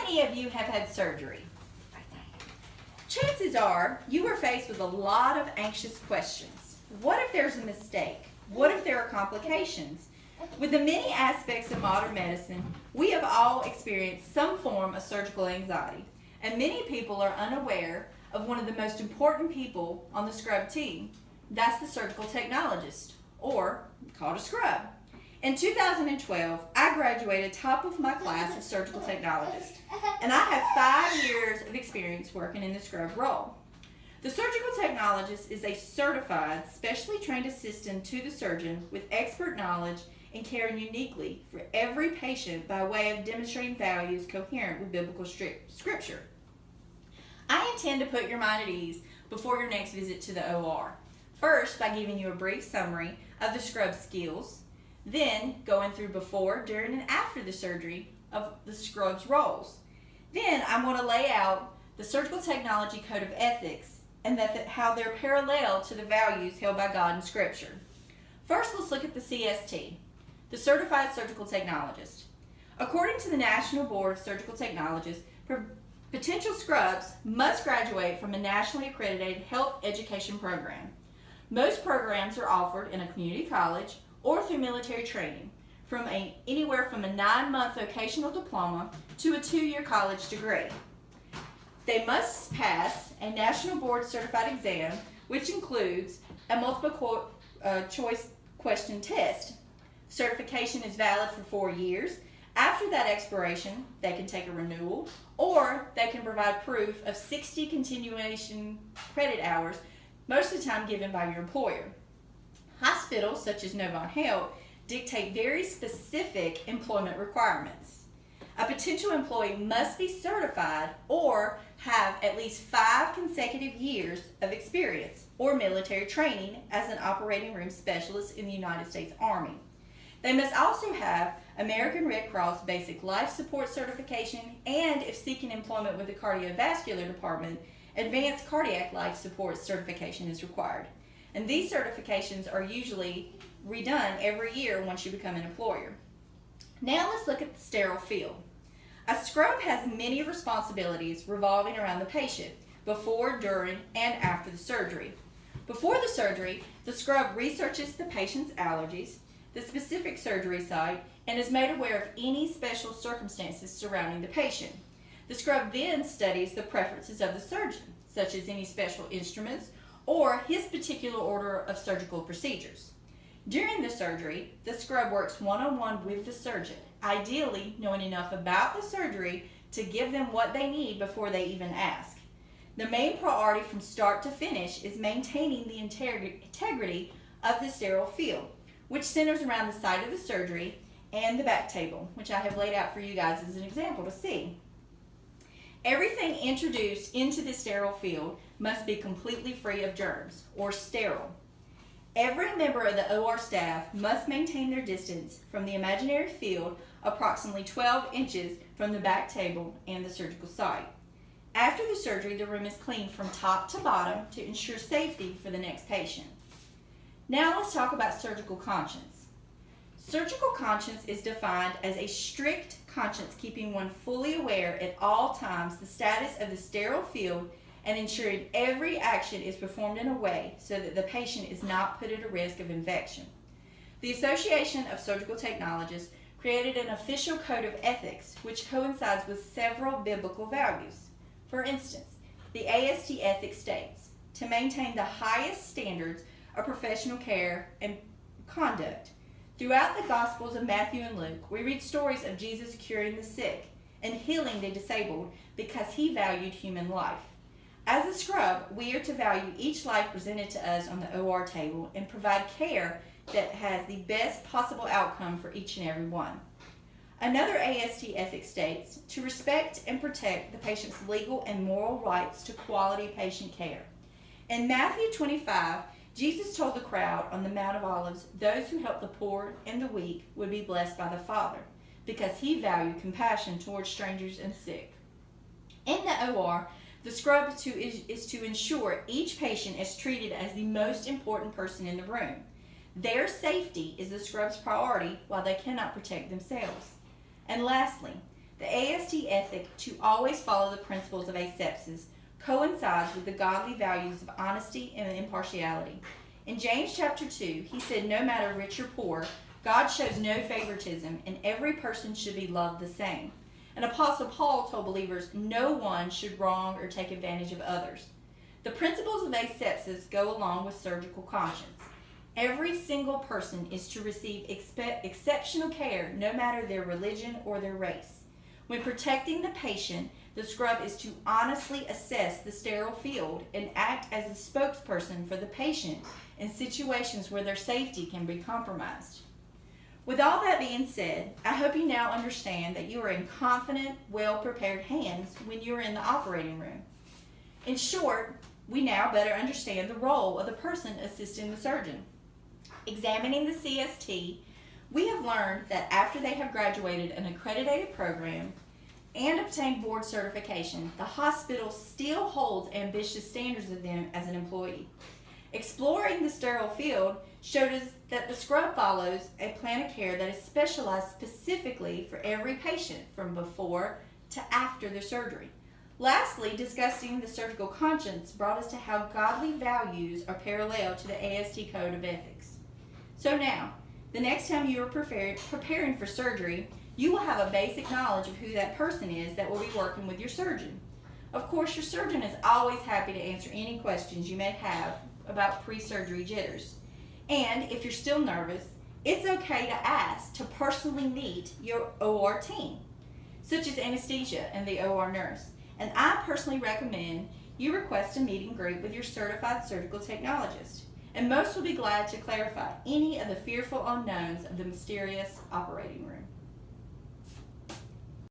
many of you have had surgery? Chances are you are faced with a lot of anxious questions. What if there's a mistake? What if there are complications? With the many aspects of modern medicine, we have all experienced some form of surgical anxiety, and many people are unaware of one of the most important people on the scrub team. That's the surgical technologist, or called a scrub. In 2012, I graduated top of my class of surgical technologist, and I have 5 years of experience working in the scrub role. The surgical technologist is a certified, specially trained assistant to the surgeon with expert knowledge and caring uniquely for every patient by way of demonstrating values coherent with biblical scripture. I intend to put your mind at ease before your next visit to the OR. First, by giving you a brief summary of the scrub skills, then going through before, during, and after the surgery of the scrub's roles. Then I'm going to lay out the surgical technology code of ethics and how they're parallel to the values held by God in Scripture. First, let's look at the CST, the Certified Surgical Technologist. According to the National Board of Surgical Technologists, potential scrubs must graduate from a nationally accredited health education program. Most programs are offered in a community college or through military training, from anywhere from a 9-month vocational diploma to a 2-year college degree. They must pass a National Board Certified exam, which includes a multiple choice question test. Certification is valid for 4 years. After that expiration, they can take a renewal, or they can provide proof of 60 continuation credit hours, most of the time given by your employer. Hospitals, such as Novant Health, dictate very specific employment requirements. A potential employee must be certified or have at least 5 consecutive years of experience or military training as an operating room specialist in the United States Army. They must also have American Red Cross Basic Life Support Certification, and if seeking employment with the Cardiovascular Department, Advanced Cardiac Life Support Certification is required. And these certifications are usually redone every year once you become an employer. Now let's look at the sterile field. A scrub has many responsibilities revolving around the patient before, during, and after the surgery. Before the surgery, the scrub researches the patient's allergies, the specific surgery site, and is made aware of any special circumstances surrounding the patient. The scrub then studies the preferences of the surgeon, such as any special instruments or his particular order of surgical procedures. During the surgery, the scrub works one-on-one with the surgeon, ideally knowing enough about the surgery to give them what they need before they even ask. The main priority from start to finish is maintaining the integrity of the sterile field, which centers around the site of the surgery and the back table, which I have laid out for you guys as an example to see. Everything introduced into the sterile field must be completely free of germs, or sterile. Every member of the OR staff must maintain their distance from the imaginary field approximately 12 inches from the back table and the surgical site. After the surgery, the room is cleaned from top to bottom to ensure safety for the next patient. Now let's talk about surgical conscience. Surgical conscience is defined as a strict conscience keeping one fully aware at all times the status of the sterile field and ensuring every action is performed in a way so that the patient is not put at a risk of infection. The Association of Surgical Technologists created an official code of ethics which coincides with several biblical values. For instance, the AST ethics states, to maintain the highest standards of professional care and conduct. Throughout the Gospels of Matthew and Luke, we read stories of Jesus curing the sick and healing the disabled because he valued human life. As a scrub, we are to value each life presented to us on the OR table and provide care that has the best possible outcome for each and every one. Another AST ethic states to respect and protect the patient's legal and moral rights to quality patient care. In Matthew 25, Jesus told the crowd on the Mount of Olives, those who help the poor and the weak would be blessed by the Father, because he valued compassion towards strangers and sick. In the OR, the scrub is to ensure each patient is treated as the most important person in the room. Their safety is the scrub's priority while they cannot protect themselves. And lastly, The AST ethic to always follow the principles of asepsis coincides with the godly values of honesty and impartiality. In James chapter 2, he said, no matter rich or poor, God shows no favoritism, and every person should be loved the same. And Apostle Paul told believers no one should wrong or take advantage of others. The principles of asepsis go along with surgical conscience. Every single person is to receive exceptional care, no matter their religion or their race. When protecting the patient, the scrub is to honestly assess the sterile field and act as a spokesperson for the patient in situations where their safety can be compromised. With all that being said, I hope you now understand that you are in confident, well-prepared hands when you are in the operating room. In short, we now better understand the role of the person assisting the surgeon. Examining the CST, we have learned that after they have graduated an accredited program and obtained board certification, the hospital still holds ambitious standards of them as an employee. Exploring the sterile field showed us that the scrub follows a plan of care that is specialized specifically for every patient from before to after the surgery. Lastly, discussing the surgical conscience brought us to how godly values are parallel to the AST Code of Ethics. So now, the next time you are preparing for surgery, you will have a basic knowledge of who that person is that will be working with your surgeon. Of course, your surgeon is always happy to answer any questions you may have about pre-surgery jitters. And if you're still nervous, it's okay to ask to personally meet your OR team, such as anesthesia and the OR nurse. And I personally recommend you request a meet and greet with your certified surgical technologist. And most will be glad to clarify any of the fearful unknowns of the mysterious operating room.